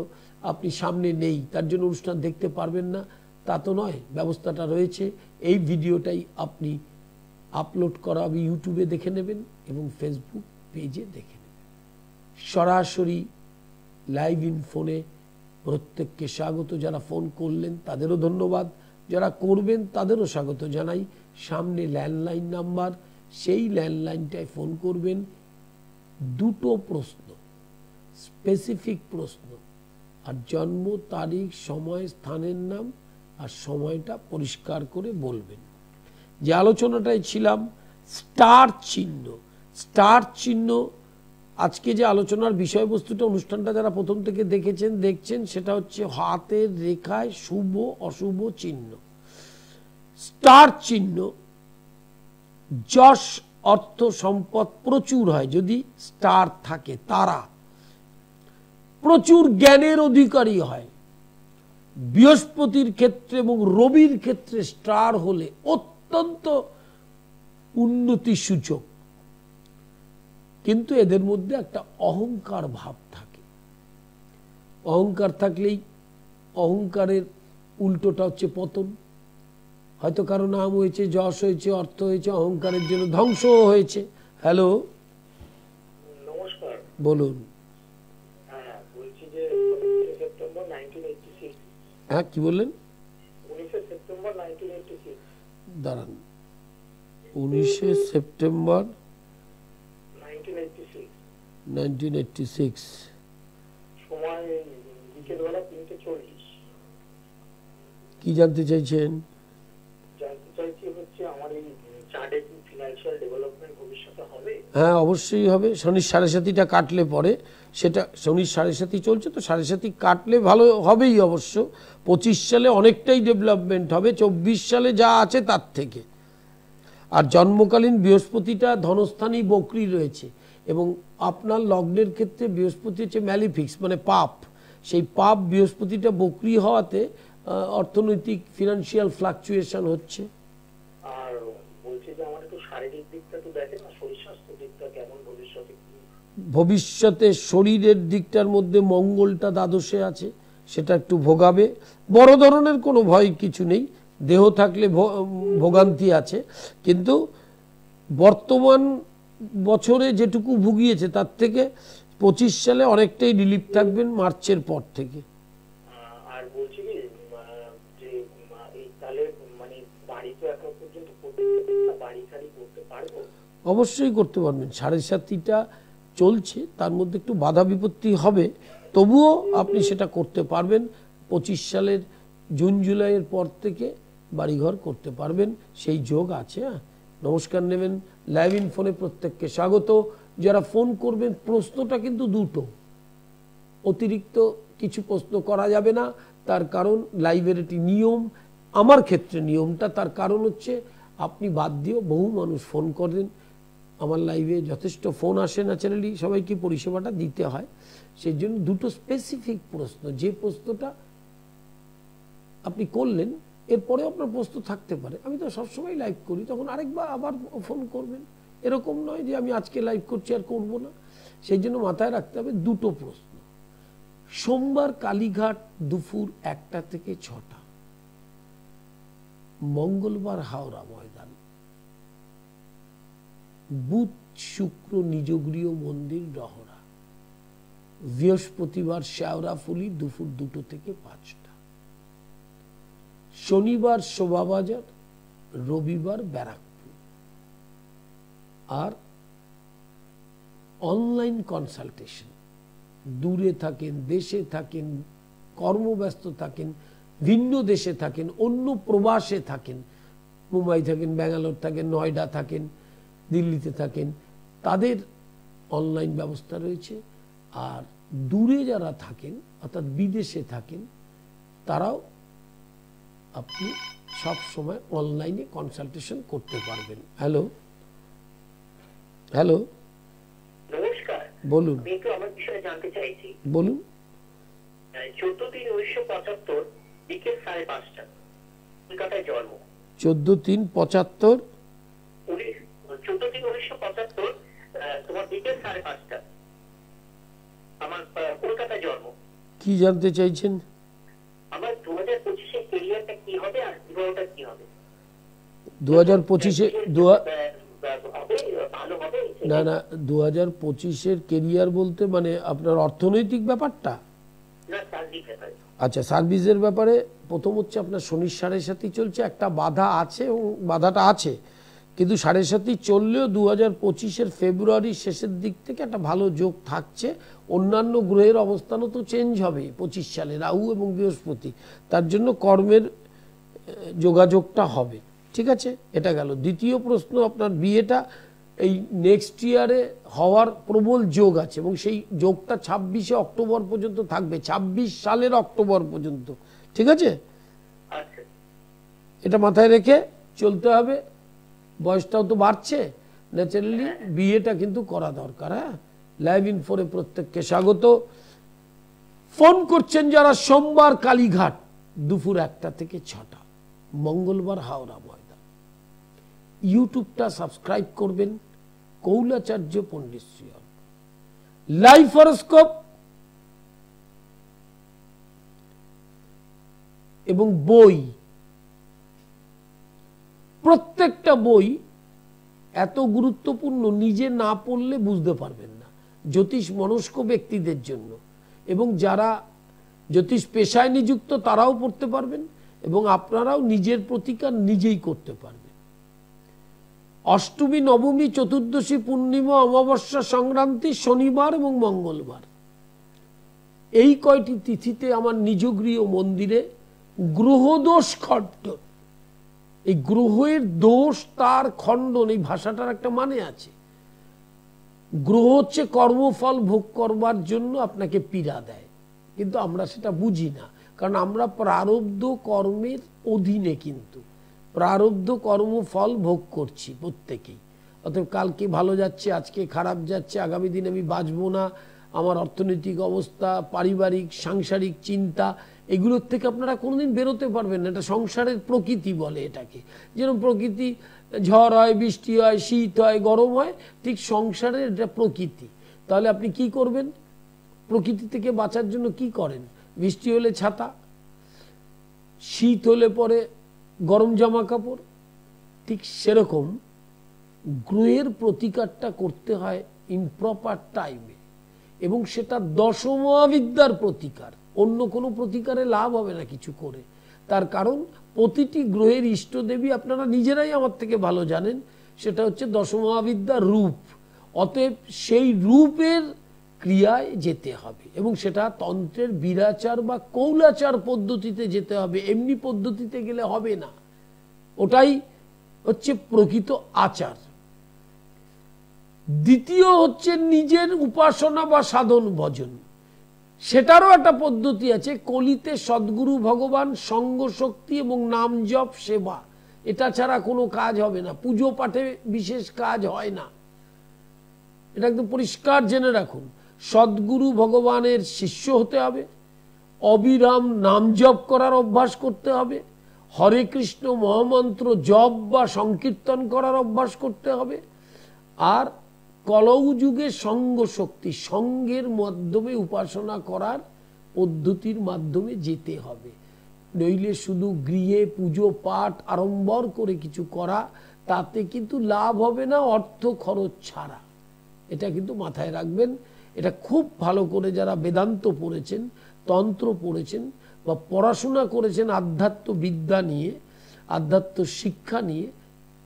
আপনি সামনে নেই, তার জন্য অনুষ্ঠান দেখতে পারবেন না, তা তো নয়। ব্যবস্থাটা রয়েছে, এই ভিডিওটাই আপনি আপলোড করা হবে, ইউটিউবে দেখে নেবেন এবং ফেসবুক পেজে দেখে নেবেন। সরাসরি লাইভ ইন ফোনে প্রত্যেককে স্বাগত। যারা ফোন করলেন তাদেরও ধন্যবাদ, যারা করবেন তাদেরও স্বাগত জানাই। সামনে ল্যান্ডলাইন নাম্বার, সেই ল্যান্ডলাইনটায় ফোন করবেন। 2টো প্রশ্ন, স্পেসিফিক প্রশ্ন, আর জন্ম তারিখ, সময়, স্থানের নাম আর সময়টা পরিষ্কার করে বলবেন। যে আলোচনাটায় ছিলাম স্টার চিহ্ন, স্টার চিহ্ন আজকে যে আলোচনার বিষয়বস্তুটা, অনুষ্ঠানটা যারা প্রথম থেকে দেখছেন সেটা হচ্ছে হাতের রেখায় শুভ অশুভ চিহ্ন। স্টার চিহ্ন যশ অর্থ সম্পদ প্রচুর হয় যদি স্টার থাকে, তারা প্রচুর জ্ঞানের অধিকারী হয়। বৃহস্পতির ক্ষেত্রে এবং রবির ক্ষেত্রে স্টার হলে অত্যন্ত উন্নতি সূচক, কিন্তু এদের মধ্যে একটা অহংকার ভাব থাকে। অহংকার থাকলেই, অহংকারের উল্টোটা হচ্ছে পতন। হয়তো কারো নাম হয়েছে, যশ হয়েছে, অর্থ হয়েছে, অহংকারের জন্য ধ্বংস হয়েছে। হ্যালো, নমস্কার, বলুন। বলছি যে 19 সেপ্টেম্বর 1986। হ্যাঁ, কি বললেন? 19 সেপ্টেম্বর 1986। দাঁড়ান, 19 সেপ্টেম্বর 1986। সময় বিকেলবেলা 3:40। কি জানতে চাইছেন? জানতে চাইছি হচ্ছে আমার এই চার্টে কি ফিনান্সিয়াল ডেভেলপমেন্ট ভবিষ্যতে হবে? হ্যাঁ, অবশ্যই হবে। শনির 7.5টা কাটলে পরে, সেটা শনির 7.5 চলছে তো, 7.5 কাটলে ভালো হবেই অবশ্য। 25 সালে অনেকটাই ডেভেলপমেন্ট হবে 24 সালে যা আছে তার থেকে। আর জন্মকালীন বৃহস্পতিটা ধনস্থানেই বকরি রয়েছে এবং আপনার লগ্নের ক্ষেত্রে বৃহস্পতি হচ্ছে ম্যালিফিক্স, মানে পাপ। সেই পাপ বৃহস্পতিটা বক্রি হওয়াতে অর্থনৈতিক ফিনান্সিয়াল ফ্লাকচুয়েশন হচ্ছে। আর বলছি যে আমার একটু শারীরিক দিকটা তো দেখেন না, শরীর স্বাস্থ্য দিকটা কেমন ভবিষ্যতে? ভবিষ্যতে শরীরের দিকটার মধ্যে মঙ্গলটা দ্বাদশে আছে, সেটা একটু ভোগাবে। বড় ধরনের কোনো ভয় কিছু নেই, দেহ থাকলে ভোগান্তি আছে, কিন্তু বর্তমান বছরে যেটুকু ভুগিয়েছে তার থেকে 25 সালে অনেকটাই রিলিফ থাকবেন মার্চের পর থেকে। আর বলছি কি যে এই তাহলে মানে বাড়ি তো এখন পর্যন্ত বাড়ি খালি করতে পারবো? অবশ্যই করতে পারবেন। 7.5টা চলছে, তার মধ্যে একটু বাধা বিপত্তি হবে, তবুও আপনি সেটা করতে পারবেন। 25 সালের জুন জুলাইয়ের পর থেকে বাড়িঘর করতে পারবেন, সেই যোগ আছে। নমস্কার নেবেন, লাইভ ইন ফোনে প্রত্যেককে স্বাগত। যারা ফোন করবেন প্রশ্নটা কিন্তু দুটো, অতিরিক্ত কিছু প্রশ্ন করা যাবে না, তার কারণ লাইভের এটি নিয়ম। আমার ক্ষেত্রে নিয়মটা, তার কারণ হচ্ছে আপনি বাদ দিয়েও বহু মানুষ ফোন করেন আমার লাইভে, যথেষ্ট ফোন আসে, ন্যাচারালি সবাইকে পরিষেবাটা দিতে হয়। সেই জন্য দুটো স্পেসিফিক প্রশ্ন, যে প্রশ্নটা আপনি করলেন এরপরে আপনার প্রশ্ন থাকতে পারে, আমি তো সবসময় লাইভ করি, তখন আরেকবার আবার ফোন করবেন, এরকম নয় যে আমি আজকে লাইভ করছি আর করবো না। সেই জন্য মাথায় রাখতে হবে দুটো প্রশ্ন। সোমবার কালীঘাট দুপুর 1টা থেকে 6টা, মঙ্গলবার হাওড়া ময়দান, বুধ শুক্র নিজগৃহ মন্দির রহরা, বৃহস্পতিবার শেওড়াফুলি দুপুর 2টো থেকে 5টা, শনিবার শোভাবাজার, রবিবার ব্যারাকপুর। আর অনলাইন কনসালটেশন, দূরে থাকেন, দেশে থাকেন, কর্মব্যস্ত থাকেন, ভিন্ন দেশে থাকেন, অন্য প্রবাসে থাকেন, মুম্বাই থাকেন, ব্যাঙ্গালোর থাকেন, নয়ডা থাকেন, দিল্লিতে থাকেন, তাদের অনলাইন ব্যবস্থা রয়েছে। আর দূরে যারা থাকেন অর্থাৎ বিদেশে থাকেন, তারাও আপনি সব সময় অনলাইনে কনসালটেশন করতে পারবেন। হ্যালো হ্যালো, নমস্কার, বলুন। আমি একটু আমার বিষয়ে জানতে চাইছি। বলুন। 14/3/1975 বিকেল 5:30 কলকাতায় জন্ম। 14/3/75 14/3/1975 তোমার বিকেল 5:30 আমার কলকাতায় জন্ম। কি জানতে চাইছেন? আমার 2025-এর ক্যারিয়ারটা কি হবে আর বিবাহটা কি হবে? 2025-এ ভালো হবে? না না, 2025-এর কেরিয়ার বলতে মানে আপনার অর্থনৈতিক ব্যাপারটা? না, সার্ভিস ব্যাপারে। আচ্ছা, সার্ভিসের ব্যাপারে প্রথম হচ্ছে আপনার শনির 7.5 চলছে, একটা বাধা আছে এবং বাধাটা আছে, কিন্তু 7.5 চললেও 2025-এর ফেব্রুয়ারির শেষের দিক থেকে একটা ভালো যোগ থাকছে। অন্যান্য গ্রহের অবস্থানও তো চেঞ্জ হবে 25 সালে, রাহু এবং বৃহস্পতি, তার জন্য কর্মের যোগাযোগটা হবে। ঠিক আছে, এটা গেল। দ্বিতীয় প্রশ্ন, আপনার বিয়েটা এই নেক্সট ইয়ারে হওয়ার প্রবল যোগ আছে এবং সেই যোগটা 26শে অক্টোবর পর্যন্ত থাকবে, 26 সালের অক্টোবর পর্যন্ত। ঠিক আছে, এটা মাথায় রেখে চলতে হবে। বয়সটাও তো বাড়ছে, ন্যাচারালি বিয়েটা কিন্তু করা দরকার। হ্যাঁ, লাইভ ইন ফোরে প্রত্যেককে স্বাগত। ফোন করছেন যারা সোমবার কালীঘাট দুপুর 1টা থেকে 6টা, মঙ্গলবার হাওড়া ময়দান। ইউটিউবটা সাবস্ক্রাইব করবেন, কৌলাচার্য পণ্ডিত শ্রীয়র। লাইভ হরোস্কোপ এবং বই, প্রত্যেকটা বই এত গুরুত্বপূর্ণ, নিজে না পড়লে বুঝতে পারবেন না, জ্যোতিষ মনস্ক ব্যক্তিদের জন্য। এবং যারা জ্যোতিষ পেশায় নিযুক্ত তারাও পড়তে পারবেন এবং আপনারাও নিজের প্রতিকার নিজেই করতে পারবেন। অষ্টমী, নবমী, চতুর্দশী, পূর্ণিমা, অমাবস্যা, সংক্রান্তি, শনিবার এবং মঙ্গলবার, এই কয়টি তিথিতে আমার নিজ গৃহ মন্দিরে গ্রহদোষ খণ্ডন, এই গ্রহের দোষ তার খণ্ডন, এই ভাষাটার একটা মানে আছে। গ্রহ হচ্ছে কর্মফল ভোগ করবার জন্য আপনাকে পীড়া দেয়, কিন্তু আমরা সেটা বুঝি না, কারণ আমরা প্রারব্ধ কর্মের অধীনে কিন্তু প্রারব্ধ কর্মফল ভোগ করছি প্রত্যেকেই। অতএব কালকে ভালো যাচ্ছে, আজকে খারাপ যাচ্ছে, আগামী দিন আমি বাঁচবো না, আমার অর্থনৈতিক অবস্থা, পারিবারিক সাংসারিক চিন্তা, এগুলোর থেকে আপনারা কোনোদিন বেরোতে পারবেন না। এটা সংসারের প্রকৃতি বলে এটাকে। যেরকম প্রকৃতি ঝড় হয়, বৃষ্টি হয়, শীত হয়, গরম হয়, ঠিক সংসারের এটা প্রকৃতি। তাহলে আপনি কি করবেন? প্রকৃতি থেকে বাঁচার জন্য কি করেন? বৃষ্টি হলে ছাতা, শীত হলে পরে গরম জামা কাপড়। ঠিক সেরকম গ্রহের প্রতিকারটা করতে হয় ইমপ্রপার টাইমে, এবং সেটা দশমহাবিদ্যার প্রতিকার। অন্য কোনো প্রতিকারে লাভ হবে না কিছু করে। তার কারণ প্রতিটি গ্রহের ইষ্টদেবী আপনারা নিজেরাই আমার থেকে ভালো জানেন, সেটা হচ্ছে দশমহাবিদ্যার রূপ। অতএব সেই রূপের ক্রিয়ায় যেতে হবে, এবং সেটা তন্ত্রের বীরাচার বা কৌলাচার পদ্ধতিতে যেতে হবে। এমনি পদ্ধতিতে গেলে হবে না, ওটাই হচ্ছে প্রকৃত আচার। দ্বিতীয় হচ্ছে নিজের উপাসনা বা সাধন ভজন, সেটারও একটা পদ্ধতি আছে। কলিতে সদ্গুরু ভগবান, সঙ্গ শক্তি এবং নাম জপ সেবা, এটা ছাড়া কোনো কাজ হবে না। পুজো পাঠে বিশেষ কাজ হয় না, এটা একদম পরিষ্কার জেনে রাখুন। সদ্গুরু ভগবানের শিষ্য হতে হবে, অবিরাম নাম জপ করার অভ্যাস করতে হবে, হরে কৃষ্ণ মহামন্ত্র জপ বা সংকীর্তন করার অভ্যাস করতে হবে, আর কলৌ যুগে সঙ্গ শক্তি, সঙ্গের মাধ্যমে উপাসনা করার পদ্ধতির মাধ্যমে যেতে হবে। নইলে শুধু গৃহে পুজো পাঠ আড়ম্বর করে কিছু করা, তাতে কিন্তু লাভ হবে না, অর্থ খরচ ছাড়া। এটা কিন্তু মাথায় রাখবেন। এটা খুব ভালো করে যারা বেদান্ত পড়েছেন, তন্ত্র পড়েছেন বা পড়াশোনা করেছেন আধ্যাত্ম বিদ্যা নিয়ে, আধ্যাত্ম শিক্ষা নিয়ে,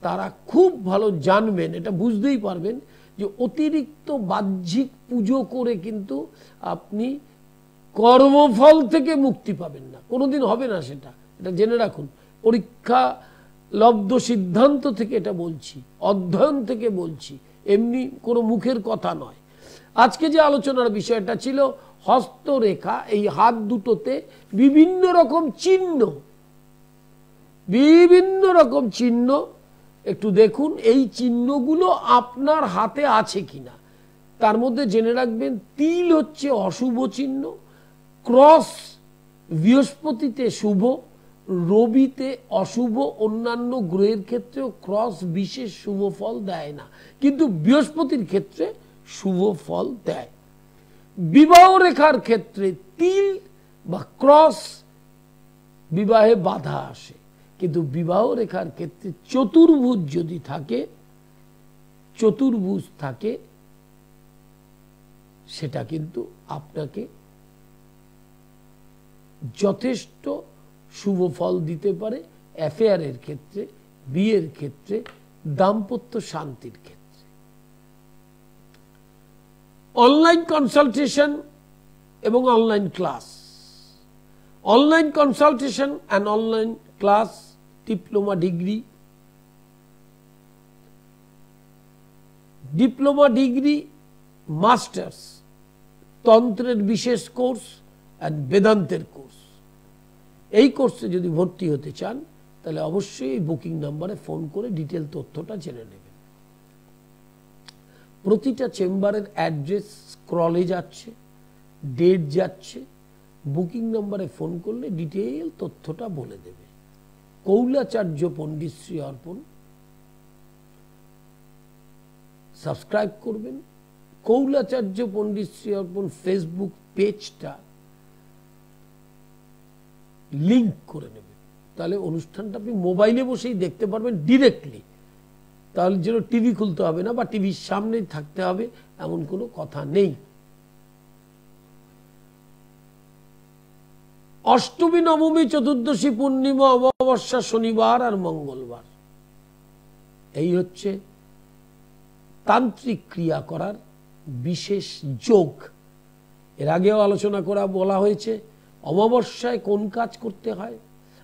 তারা খুব ভালো জানবেন, এটা বুঝতেই পারবেন যে অতিরিক্ত বাহ্যিক পুজো করে কিন্তু আপনি কর্মফল থেকে মুক্তি পাবেন না, কোনোদিন হবে না সেটা। এটা জেনে রাখুন। পরীক্ষা লব্ধ সিদ্ধান্ত থেকে এটা বলছি, অধ্যয়ন থেকে বলছি, এমনি কোনো মুখের কথা নয়। আজকে যে আলোচনার বিষয়টা ছিল হস্তরেখা, এই হাত দুটোতে বিভিন্ন রকম চিহ্ন, বিভিন্ন রকম চিহ্ন একটু দেখুন এই চিহ্নগুলো আপনার হাতে আছে কিনা। তার মধ্যে জেনে রাখবেন তিল হচ্ছে অশুভ চিহ্ন, ক্রস বৃহস্পতিতে শুভ, রবিতে অশুভ। অন্যান্য গ্রহের ক্ষেত্রেও ক্রস বিশেষ শুভ ফল দেয় না, কিন্তু বৃহস্পতির ক্ষেত্রে শুভ ফল দেয়। বিবাহ রেখার ক্ষেত্রে তিল বা ক্রস বিবাহে বাধা আসে, কিন্তু বিবাহ রেখার ক্ষেত্রে চতুর্ভুজ যদি থাকে, চতুর্ভুজ থাকে, সেটা কিন্তু আপনাকে যথেষ্ট শুভ ফল দিতে পারে অ্যাফেয়ারের ক্ষেত্রে, বিয়ের ক্ষেত্রে, দাম্পত্য শান্তির ক্ষেত্রে। অনলাইন কনসালটেশন এবং online class, online consultation and online class, diploma degree, diploma degree, masters, তন্ত্রের বিশেষ কোর্স অ্যান্ড বেদান্তের কোর্স। এই কোর্সে যদি ভর্তি হতে চান তাহলে অবশ্যই এই বুকিং নাম্বারে ফোন করে ডিটেল তথ্যটা জেনে নেবেন। প্রতিটা চেম্বারের অ্যাড্রেস স্ক্রলে যাচ্ছে, ডেট যাচ্ছে, বুকিং নাম্বারে ফোন করলে ডিটেল তথ্যটা বলে দেবে। কৌলাচার্য পণ্ডিত শ্রী অর্পণ সাবস্ক্রাইব করবেন। কৌলাচার্য পণ্ডিত শ্রী অর্পণ ফেসবুক পেজটা লিংক করে নেবেন, তাহলে অনুষ্ঠানটা আপনি মোবাইলে বসেই দেখতে পারবেন ডিরেক্টলি। তাহলে যেন টিভি খুলতে হবে না বা টিভির সামনেই থাকতে হবে এমন কোনো কথা নেই। অষ্টমী, নবমী, চতুর্দশী, পূর্ণিমা, অমাবস্যা, শনিবার আর মঙ্গলবার, এই হচ্ছে তান্ত্রিক ক্রিয়া করার বিশেষ যোগ। এর আগেও আলোচনা করা বলা হয়েছে অমাবস্যায় কোন কাজ করতে হয়,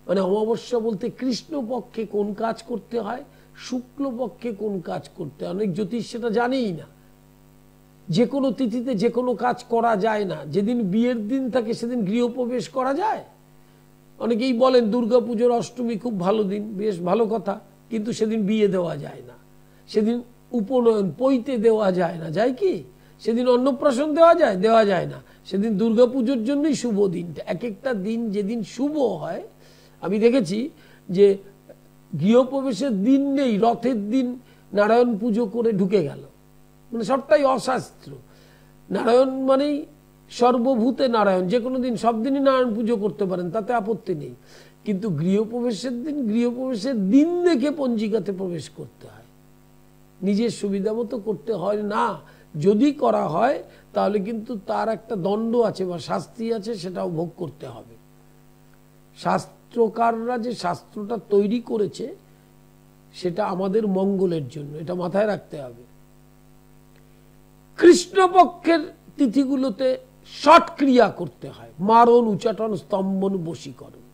মানে অমাবস্যা বলতে কৃষ্ণপক্ষে কোন কাজ করতে হয়, শুক্লপক্ষে কোন কাজ করতে হয়। অনেক জ্যোতিষ সেটা জানেই না। যে কোনো তিথিতে যে কোনো কাজ করা যায় না। যেদিন বিয়ের দিন থাকে সেদিন গৃহপ্রবেশ করা যায়। অনেকেই বলেন দুর্গাপুজোর অষ্টমী খুব ভালো দিন, বেশ ভালো কথা, কিন্তু সেদিন বিয়ে দেওয়া যায় না। সেদিন উপনয়ন পৈতে দেওয়া যায় না, যায় কি? সেদিন অন্নপ্রাশন দেওয়া যায় না। সেদিন দুর্গাপুজোর জন্যই শুভ দিনটা। এক একটা দিন যেদিন শুভ হয়, আমি দেখেছি যে গৃহপ্রবেশের দিন নেই, রথের দিন নারায়ণ পুজো করে ঢুকে গেল, মানে সবটাই অশাস্ত্র। নারায়ণ মানেই সর্বভূতে নারায়ণ, যে কোনো দিন সব দিনই নারায়ণ পুজো করতে পারেন, তাতে আপত্তি নেই, কিন্তু গৃহপ্রবেশের দিন দেখে পঞ্জিকাতে প্রবেশ করতে হয়। নিজের সুবিধা মতো করতে হয় না। যদি করা হয় তাহলে কিন্তু তার একটা দণ্ড আছে বা শাস্তি আছে, সেটাও ভোগ করতে হবে। শাস্ত্রকাররা যে শাস্ত্রটা তৈরি করেছে সেটা আমাদের মঙ্গলের জন্য, এটা মাথায় রাখতে হবে। কৃষ্ণপক্ষের তিথিগুলোতে ষট ক্রিয়া করতে হয়, মারণ, উচাটন, স্তম্ভন, বশীকরণ।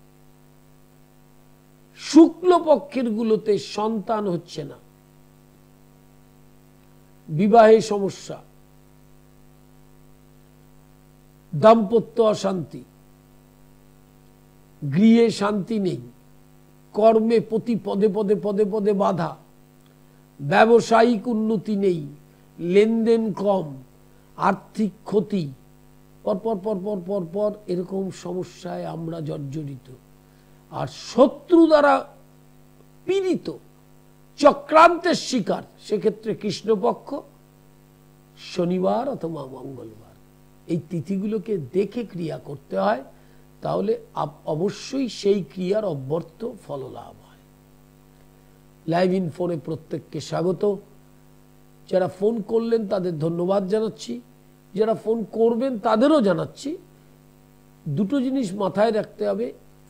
শুক্লপক্ষের গুলোতে সন্তান হচ্ছে না, বিবাহে সমস্যা, দাম্পত্য অশান্তি, গৃহে শান্তি নেই, কর্মে প্রতি পদে বাধা, ব্যবসায়িক উন্নতি নেই, লেনদেন কম, আর্থিক ক্ষতি, পর এরকম সমস্যায় আমরা জর্জরিত। আর শত্রু দ্বারা পীড়িত, চক্রান্তের শিকার, সেক্ষেত্রে কৃষ্ণপক্ষ, শনিবার অথবা মঙ্গলবার, এই তিথিগুলোকে দেখে ক্রিয়া করতে হয়, তাহলে অবশ্যই সেই ক্রিয়ার অব্যর্থ ফললাভ হয়। লাইভ ইন ফোনে প্রত্যেককে স্বাগত। যারা ফোন করলেন তাদের ধন্যবাদ জানাচ্ছি, যারা ফোন করবেন তাদেরও জানাচ্ছি। দুটো জিনিস মাথায় রাখতে হবে,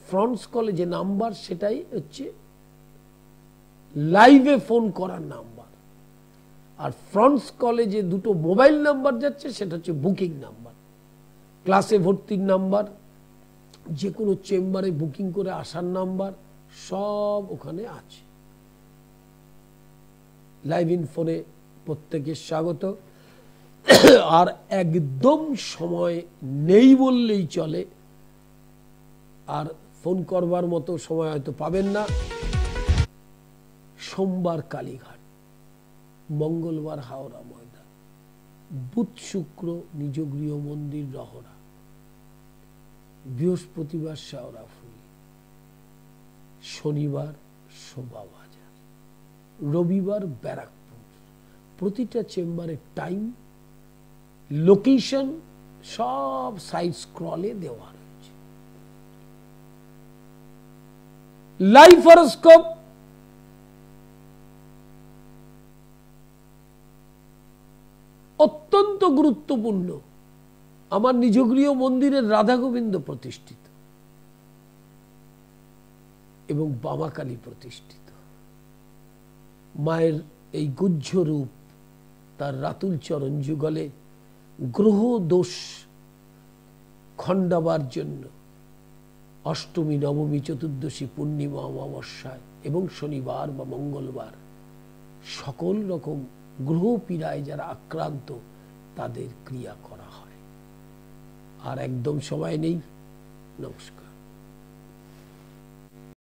ফ্রন্টস কলে যে নাম্বার সেটাই হচ্ছে লাইভে ফোন করার নাম্বার, আর ফ্রন্টস কলে যে দুটো মোবাইল নাম্বার যাচ্ছে সেটা হচ্ছে বুকিং নাম্বার, ক্লাসে ভর্তির নাম্বার, যে কোনো চেম্বারে বুকিং করে আসার নাম্বার, সব ওখানে আছে। লাইভ ইন ফোনে প্রত্যেকের স্বাগত। আর একদম সময় নেই বললেই চলে, আর ফোন করবার মতো সময় হয়তো পাবেন না। সোমবার কালীঘাট, মঙ্গলবার হাওড়া ময়দান, বুধ শুক্র নিজ গৃহ মন্দির রহরা, বৃহস্পতিবার শেওড়াফুলি, শনিবার শোভাবাজার, রবিবার ব্যারাকপুর। প্রতিটা চেম্বারের টাইম, লোকেশন সব সাইড স্ক্রলে দেওয়া রয়েছে। লাইভ হরোস্কোপ অত্যন্ত গুরুত্বপূর্ণ। আমার নিজ গৃহ মন্দিরের রাধা গোবিন্দ প্রতিষ্ঠিত এবং বামাকালী প্রতিষ্ঠিত। মায়ের এই গুহ্য রূপ, তার রাতুল চরণ যুগলে গ্রহ দোষ খণ্ডাবার জন্য অষ্টমী, নবমী, চতুর্দশী, পূর্ণিমা, অমাবস্যায় এবং শনিবার বা মঙ্গলবার সকল রকম গ্রহ পীড়ায় যারা আক্রান্ত তাদের ক্রিয়া করা হয়। আর একদম সময় নেই। নমস্কার।